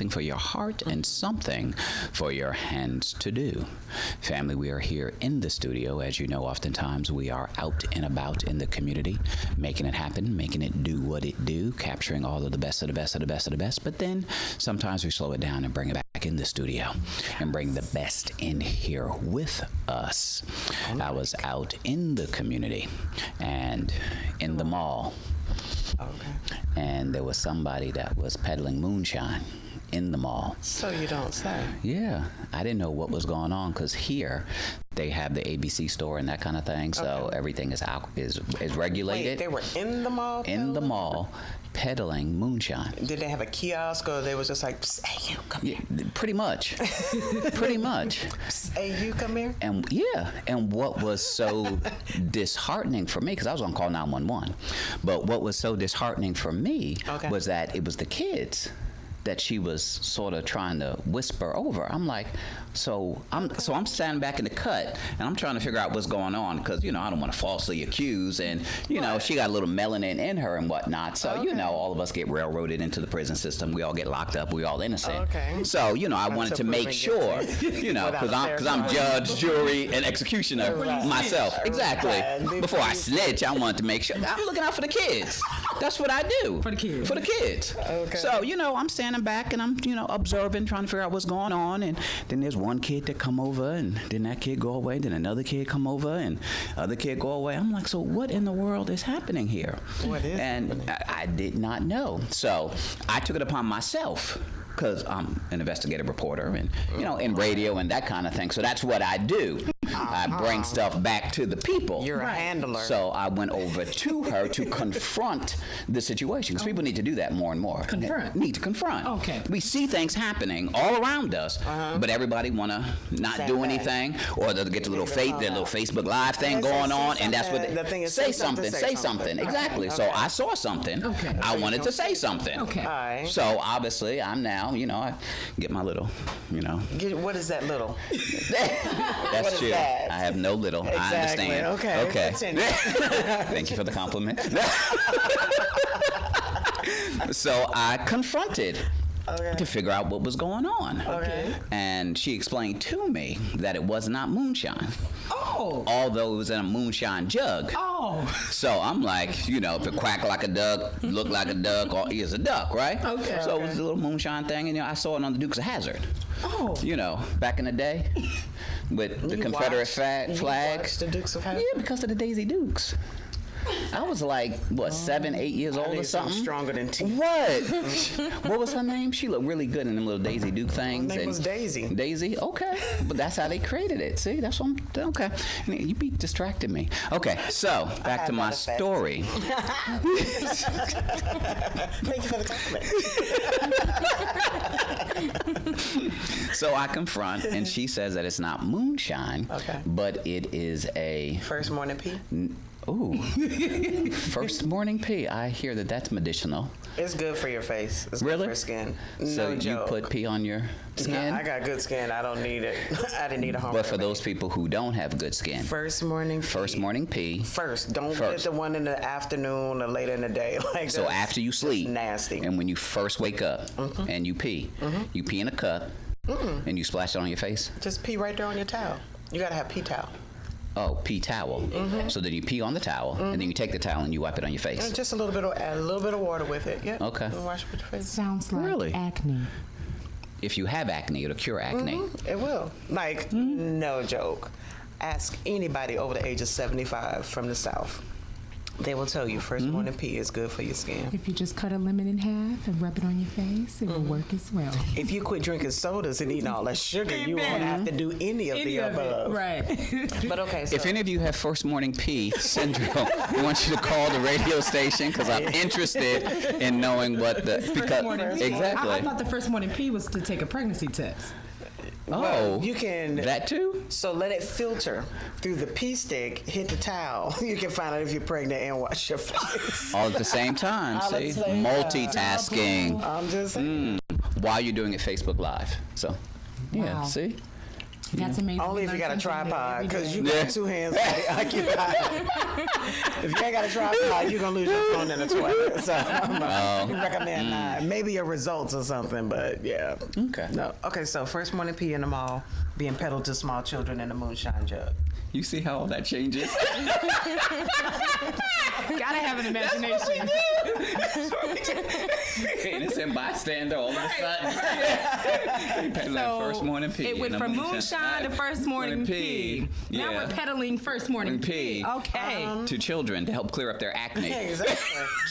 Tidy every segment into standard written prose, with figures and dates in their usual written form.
something for your heart and something for your hands to do. Family, we are here in the studio. As you know, oftentimes we are out and about in the community, making it happen, making it do what it do, capturing all of the best of the best of the best of the best. But then sometimes we slow it down and bring it back in the studio and bring the best in here with us. I was out in the community and in the mall. Okay. And there was somebody that was peddling moonshine in the mall. So you don't say. Yeah, I didn't know what was going on because here they have the ABC store and that kind of thing. So everything is regulated. Wait, they were in the mall? In the mall, peddling moonshine. Did they have a kiosk or they was just like, hey, you come here? Pretty much. Pretty much. Hey, you come here? And what was so disheartening for me, because I was on call 911, but what was so disheartening for me was that it was the kids that she was sort of trying to whisper over. I'm like, so I'm standing back in the cut and I'm trying to figure out what's going on because, I don't want to falsely accuse and, know, she got a little melanin in her and whatnot. So, all of us get railroaded into the prison system. We all get locked up. We all innocent. So, I wanted to make sure, because I'm judge, jury, and executioner myself. Exactly. Before I snitch, I wanted to make sure. I'm looking out for the kids. That's what I do. For the kids. For the kids. So, I'm standing back and I'm, observing, trying to figure out what's going on. And then there's one kid that come over and then that kid go away. Then another kid come over and other kid go away. I'm like, so what in the world is happening here? What is happening? I did not know. So I took it upon myself because I'm an investigative reporter and, in radio and that kind of thing. So that's what I do. I bring stuff back to the people. You're a handler. So I went over to her to confront the situation because people need to do that more and more. Need to confront. Okay. We see things happening all around us, but everybody want to not do anything, or they'll get the little Facebook Live thing going on, and that's what the thing is. Say something. Exactly. So I saw something. Okay. I wanted to say something. Okay. All right. So obviously I'm now, I get my little, What is that little? That's true. I have no little. Exactly. I understand. Okay. Thank you for the compliment. So I confronted to figure out what was going on. And she explained to me that it was not moonshine. Although it was in a moonshine jug. So I'm like, if it quack like a duck, look like a duck, or is a duck, right? So it was a little moonshine thing, and I saw it on the Dukes of Hazzard. Back in the day with the Confederate flags. You watched the Dukes of Hazzard? Yeah, because of the Daisy Dukes. I was like, 7, 8 years old or something? Stronger than T. What? What was her name? She looked really good in them little Daisy Duke things. Her name was Daisy. Daisy? Okay. But that's how they created it. See, that's what I'm, okay. You be distracting me. Okay, so back to my story. Thank you for the compliment. So I confront, and she says that it's not moonshine, but it is a... First morning pee? Ooh. First morning pee. I hear that's medicinal. It's good for your face. It's really? Good for skin. So no joke. You put pee on your skin? I got good skin. I don't need it. I didn't need a home. But for those people who don't have good skin. First morning pee. First morning pee. Don't get the one in the afternoon or later in the day. So after you sleep. Nasty. And when you first wake up and you pee in a cup and you splash it on your face? Just pee right there on your towel. You got to have pee towel. Oh, pee towel. So then you pee on the towel, and then you take the towel and you wipe it on your face. And just a little bit of water with it. Yeah. Okay. Wash with your face. Sounds like acne. If you have acne, it'll cure acne. It will. No joke. Ask anybody over the age of 75 from the South. They will tell you first morning pee is good for your skin. If you just cut a lemon in half and rub it on your face, it will work as well. If you quit drinking sodas and eating all that sugar, you won't have to do any of the above. Right. But okay, so. If any of you have first morning pee syndrome, we want you to call the radio station because I'm interested in knowing what the... Exactly. I thought the first morning pee was to take a pregnancy test. Well, you can... That too? So let it filter through the pee stick, hit the towel. You can find out if you're pregnant and wash your face. All at the same time, see? Multitasking. I'm just saying. While you're doing it Facebook Live. So, yeah, see? That's amazing. Only We if you learn got a something new tripod, every because day. you got 2 hands already occupied. If you ain't got a tripod, you're going to lose your phone in the toilet. So I recommend not. Maybe your results or something, but yeah. Okay. No. Okay, so first morning pee in the mall, being peddled to small children in a moonshine jug. You see how all that changes? Gotta have an imagination. Innocent bystander all of a sudden. Peddling first morning pee. It went in a from moonshine to first morning pee. Now Yeah. we're peddling first morning pee. Okay. To children to help clear up their acne. Exactly.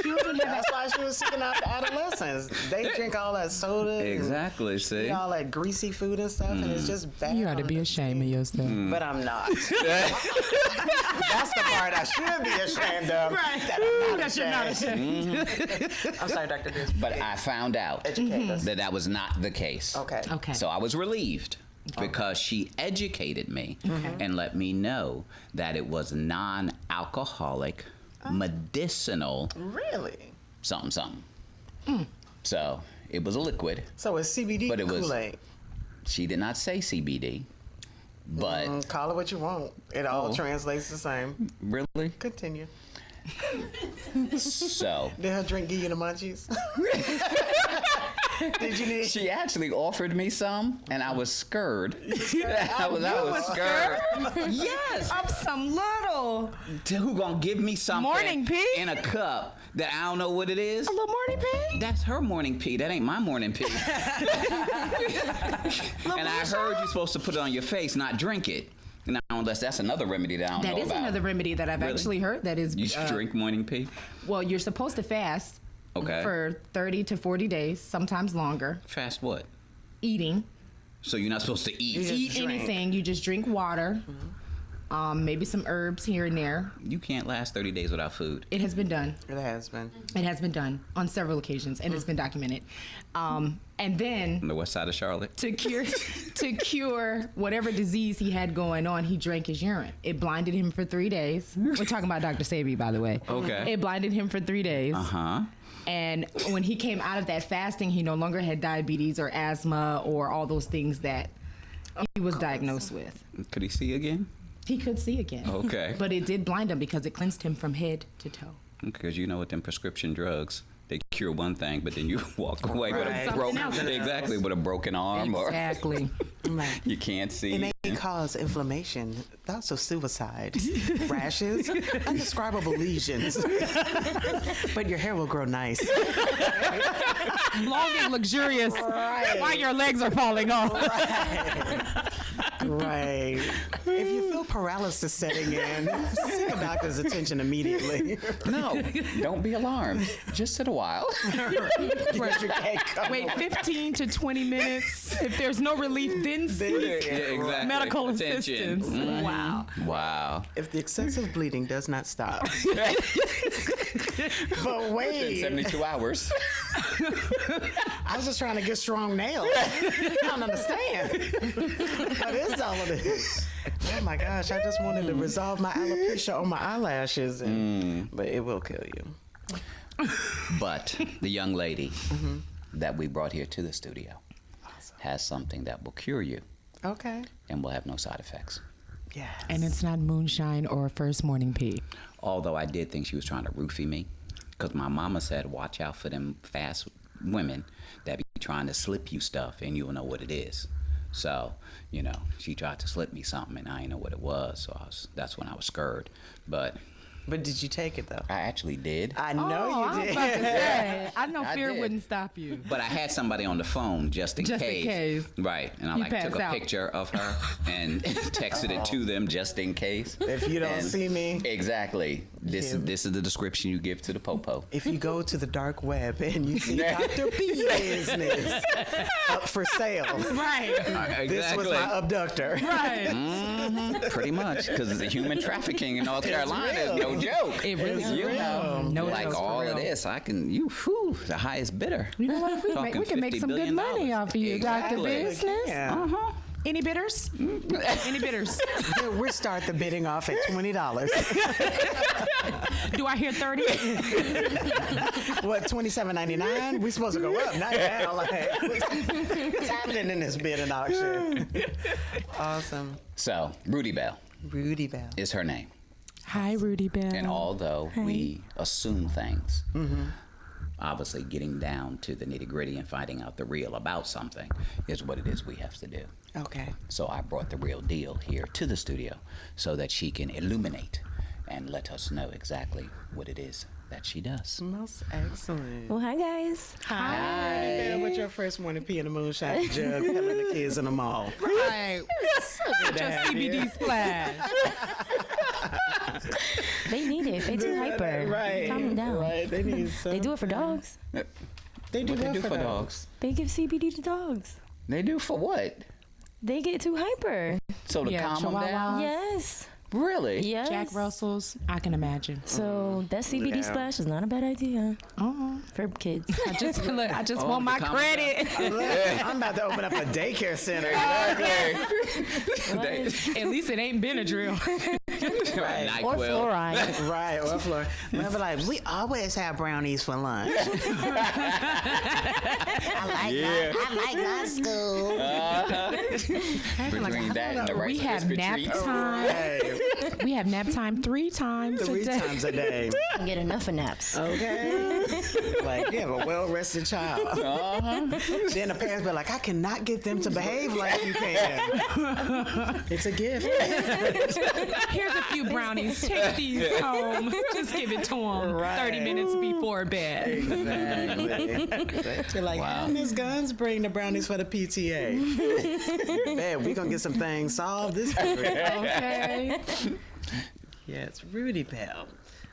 Children have That's why she was seeking out the adolescents. They drink all that soda. Exactly, And see? eat all that greasy food and stuff, and it's just bad. You ought to on be the ashamed of yourself. But I'm not. That's the part I should be ashamed of. Right. That I'm not That you're not ashamed. ashamed. I'm sorry, Dr. Bizness. But I found out Educate us. that was not the case. Okay. Okay. So I was relieved because she educated me and let me know that it was non-alcoholic, medicinal, Really? something, something. So it was a liquid. So it's CBD But it was- Kool-Aid. She did not say CBD, but Call it what you want. It all Oh. translates the same. really? Continue. So Did her drink give you the munchies? Did you need? she actually offered me some, and I was scared. I was scared. Yes. Of some little Who gonna give me something Morning pee? in a cup that I don't know what it is? little morning pee. That's her morning pee. That ain't my morning pee. And I heard you're supposed to put it on your face, not drink it. Now, unless that's another remedy that I don't know That is about. another remedy that I've Really? actually heard. That is, You drink morning pee? well, you're supposed to fast Okay. for 30 to 40 days, sometimes longer. Fast what? Eating. So you're not supposed to eat. just Eat drink. anything. You just drink water. Maybe some herbs here and there. You can't last 30 days without food. It has been done. It has been. It has been done on several occasions, and it's been documented. And then On the west side of Charlotte. to cure whatever disease he had going on, he drank his urine. It blinded him for 3 days. We're talking about Dr. Sabi, by the way. Okay. It blinded him for 3 days. Uh-huh. And when he came out of that fasting, he no longer had diabetes or asthma or all those things that he was diagnosed with. Could he see again? He could see again. Okay. But it did blind him because it cleansed him from head to toe. Because you know with them prescription drugs, they cure one thing, but then you walk away with a Right. broken, Something else. exactly, with a broken arm Exactly. or you can't see. It may cause inflammation, thoughts of suicide, rashes, undescribable lesions. But your hair will grow nice. Long and luxurious Right. while your legs are falling off. Right. If you feel paralysis setting in, seek a doctor's attention immediately. No, don't be alarmed. Just sit a while. But you can't come Wait 15 to 20 minutes. If there's no relief, then seek exactly. medical Attention. assistance. Wow. Wow. If the excessive bleeding does not stop. But In wait, 72 hours. I was just trying to get strong nails. I don't understand. What is all of this? Oh my gosh, I just wanted to resolve my alopecia on my eyelashes. But it will kill you. But the young lady that we brought here to the studio has something that will cure you Okay. and will have no side effects. Yes. And it's not moonshine or first morning pee. Although I did think she was trying to roofie me, because my mama said, watch out for them fast women that be trying to slip you stuff and you'll know what it is. So, you know, she tried to slip me something and I didn't know what it was. So that's when I was scared. But But did you take it though? I actually did. I know I you was did. about to say, I know I fear did. wouldn't stop you. But I had somebody on the phone just in Just in case. case. Right. And I You like took passed a out. picture of her and texted it to them just in case. If you don't And- see me, Exactly. This Yeah. is the description you give to the popo. if you go to the dark web and you see Dr. B Business up for sale, Right. this was my abductor. Right. Pretty much, because the human trafficking in North Carolina is no joke. It really It's is. real. No like joke, for all of real. this, I can the highest bidder. You know what? We Talking can make $50 some good billion. money off of you, Exactly. Dr. Business. Yeah. Any bidders? Any bidders? Yeah, we'll start the bidding off at $20. Do I hear 30? What, $27.99? We supposed to go up, not down. Like, what's happening in this bidding auction? Awesome. So, Rudibel Rudibel is her name. Hi, Rudibel. And although we assume things, obviously getting down to the nitty-gritty and finding out the real about something is what it is we have to do. Okay. So I brought the real deal here to the studio so that she can illuminate and let us know exactly what it is that she does. Most excellent. Well, hi guys. Hi. Rudibel, what's your first morning pee in the moonshine jug, telling the kids in the mall? Right. Good to Just have you. CBD splash. They need it. They too hyper. Right. Calm them down. Right. They need They do it for dogs. They do What they what do for for dogs? dogs? They give CBD to dogs. They do for what? They get too hyper. So to Yeah, calm them down? Chihuahuas. Yes. Really? Yes. Jack Russells, I can imagine. So that CBD Yeah. splash is not a bad idea Oh, for kids. I just look. I just Oh, want my to calm credit. I'm about to open up a daycare center. At least it ain't Benadryl. Right. Or NyQuil. fluoride. Right, or floor. Remember, like, we always have brownies for lunch. I like my school. Between that and the We Rice have Krispie nap treats. time. Hey, We have nap time 3 times three a day. times a day. You get enough of naps. Okay. Like, you have a well-rested child. Then the parents be like, I cannot get them to behave like you can. It's a gift. Here's a few brownies. Take these home. Just give it to them Right. 30 minutes before bed. Exactly. They're like, Wow. how Miss Guns bring the brownies for the PTA? Man, we gonna get some things solved this week. Okay. Yes, Rudibel.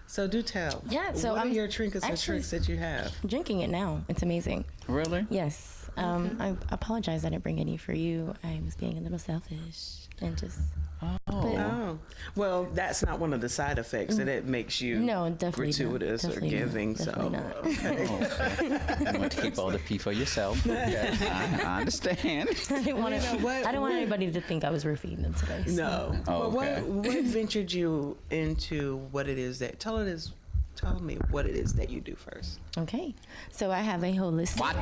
So do tell. Yeah, so what are I'm your trinkets and actually- tricks that you have? Drinking it now. It's amazing. Really? Yes. I apologize I didn't bring any for you. I was being a little selfish and just. Oh, well, that's not one of the side effects that it makes you No, definitely not. gratuitous Definitely or not. giving. Definitely So, not. Okay. You want to keep all the pee for yourself. Okay. I understand. I didn't want You know what? I don't want anybody to think I was roofing them today. So. no. Oh, Well, okay. what ventured you into what it is that? Tell me what it is that you do first. Okay. So I have a holistic. What?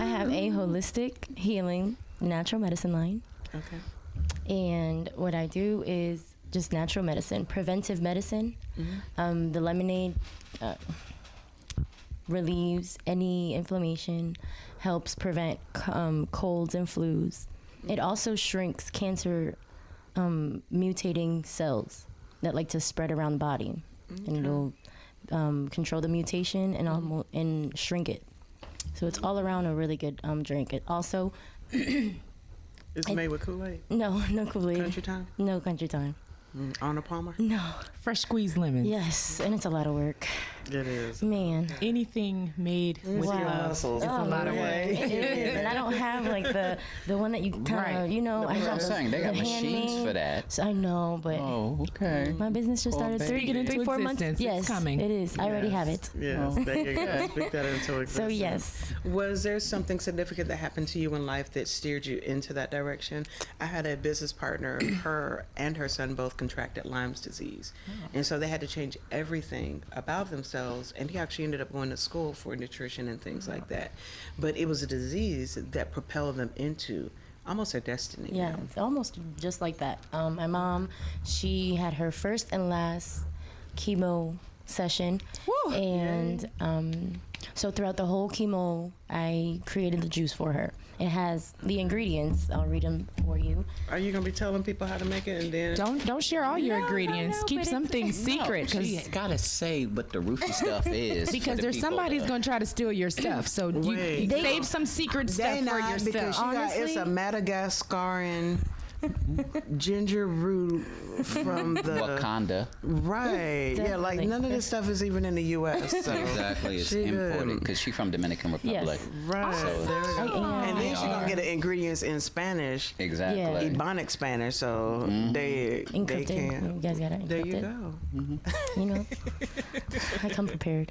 I have a holistic healing natural medicine line. Okay. And what I do is just natural medicine, preventive medicine. The lemonade relieves any inflammation, helps prevent colds and flus. It also shrinks cancer mutating cells that like to spread around the body. And it'll control the mutation and shrink it. So it's all around a really good drink. It also It's made with Kool-Aid. no Kool-Aid. Country time. No country time. Arnold Palmer. No. Fresh squeezed lemons. Yes, and it's a lot of work. It is. Man. Anything made with Your love. muscles. It's a lot of work. It is. And I don't have like the one that you kind of, Right. you know, I That's what have I'm saying. They got the machines handmade. for that. So I know, but Oh, okay. my business just started baby. Speak it into 3-4 months. existence. It's Yes, coming. it is. I already have it. Yes, there you go. Speak that into existence. So yes. Was there something significant that happened to you in life that steered you into that direction? I had a business partner, her and her son both contracted Lyme's disease. And so they had to change everything about themselves. And he actually ended up going to school for nutrition and things like that. But it was a disease that propelled them into almost their destiny. Yeah, now. it's almost just like that. My mom, she had her first and last chemo session. Woo! And so throughout the whole chemo, I created the juice for her. It has the ingredients. I'll read them for you. Are you going to be telling people how to make it and then? Don't share all your ingredients. no, Keep but some it's- things secret She gotta say what the roofie stuff is. because for the there's people somebody's to- gonna try to steal your stuff. So Wait. you They- save some secret They stuff for not, because yourself. she got, it's a Madagascaran ginger root from the Wakanda. right. Yeah, like Definitely. none of this stuff is even in the U.S. So Exactly, it's she imported good. because she's from Dominican Republic. Right. So There we I go. am. And then They she's gonna are. get the ingredients in Spanish, Exactly. Yeah. Ebonic Spanish, so they Encrypted. can. You guys got it. There you encrypted. go. You know, I come prepared.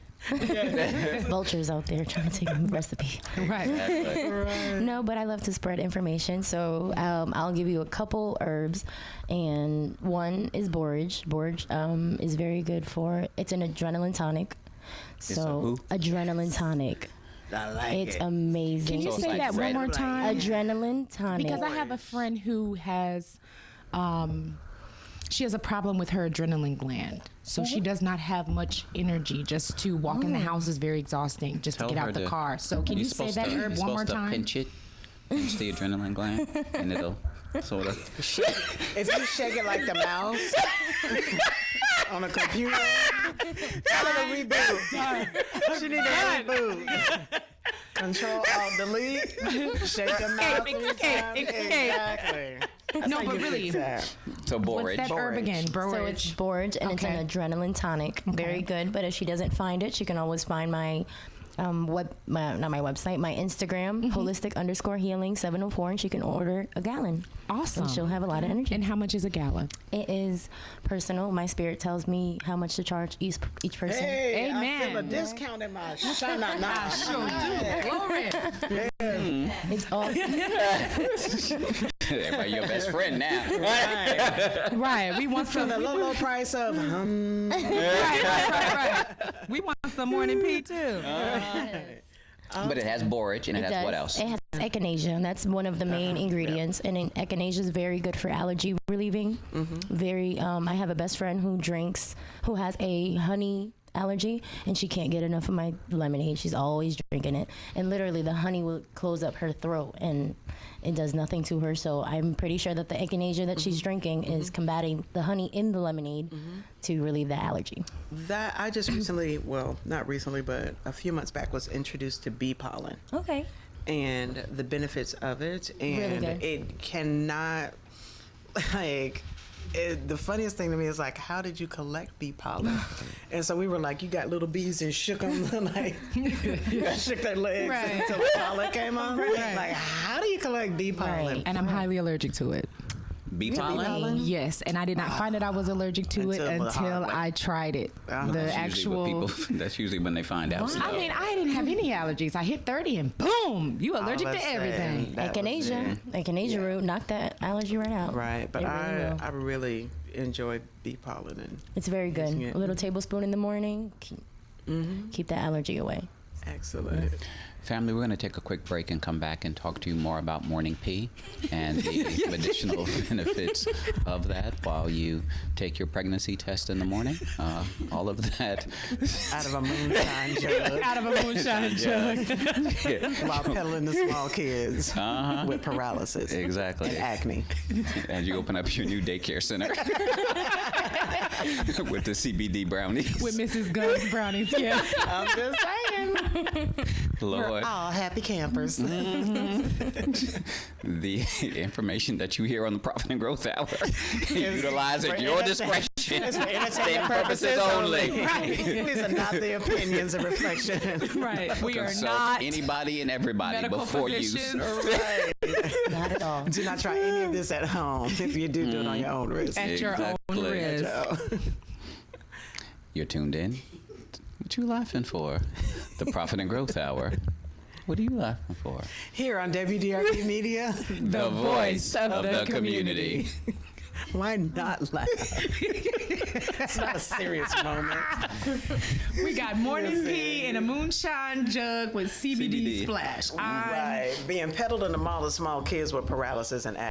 Vultures out there trying to take the recipe. Right. Exactly. Right. No, No, but I love to spread information. So I'll give you a couple herbs, and one is borage. Borage is very good for. It's an adrenaline tonic. So adrenaline tonic. I like It's it. amazing. Can you say that one more time? Adrenaline tonic. Because I have a friend who has, she has a problem with her adrenaline gland. So she does not have much energy. Just to walk in the house is very exhausting, just to get out the car. So can you say that herb one more time? Pinch the adrenaline gland, and it'll sort of. If you shake it like the mouse on a computer, tell her to reboot. She need to reboot. Control Alt Delete. Shake the mouse. Escape. Exactly. No, but really, So borage. what's that herb again? So it's borage, and it's an adrenaline tonic. Very good. But if she doesn't find it, she can always find my not my website, my Instagram, holistic_healing 704, and she can order a gallon. Awesome. And she'll have a lot of energy. And how much is a gallon? It is personal. My spirit tells me how much to charge each person. Hey, Amen. I feel a discount in my shana. I sure do. Glory. It's all Everybody your best friend now. Right. We want For some. the low price of Right. We want some morning pea too. But it has borage, and it has what else? It has echinacea, and that's one of the main ingredients. And echinacea is very good for allergy relieving. Very. I have a best friend who has a honey allergy, and she can't get enough of my lemonade. She's always drinking it, and literally the honey will close up her throat, and it does nothing to her. So I'm pretty sure that the echinacea that she's drinking is combating the honey in the lemonade to relieve the allergy. that. I just recently, well, not recently, but a few months back, was introduced to bee pollen Okay. and the benefits of it, and good. it cannot like. The funniest thing to me is like, how did you collect bee pollen? And so we were like, you got little bees and shook them, like shook their legs Right. until the pollen came on. Like, how do you collect bee pollen? Right. And I'm highly allergic to it. Bee pollen? Yes, and I did not find that I was allergic to it Until the hard until way. I tried it. The That's usually actual. what people. That's usually when they find out. I mean, I didn't have any allergies. I hit 30 and boom, you allergic to everything. Echinacea root, knock that allergy right out. Right, but It really will. I really enjoy bee pollen, and It's very good. Using it. A little tablespoon in the morning, keep that allergy away. excellent. Family, we're going to take a quick break and come back and talk to you more about morning pea and the medicinal benefits of that while you take your pregnancy test in the morning. All of that. Out of a moonshine jug, Out of a moonshine jug. while peddling the small kids with paralysis, Exactly. and acne. As you open up your new daycare center with the CBD brownies. With Mrs. Gunn's brownies, yeah. I'm just saying, Lord. we're all happy campers. The information that you hear on the Profit and Growth Hour, utilize at your discretion. It's for entertainment purposes only. Right. These are not the opinions and reflection. Right. We are Consult not anybody and everybody medical before physicians. use. Right. Not at all. Do not try any of this at home. If you do, do it on your own risk. At your own Exactly. risk. You're tuned in. What you laughing for? The Profit and Growth Hour. What are you laughing for? Here on WDRBmedia, The voice of the community. why not laugh? It's not a serious moment. We got morning pea in a moonshine jug with CBD CBD. splash. Right. Being peddled in the mall to small kids with paralysis and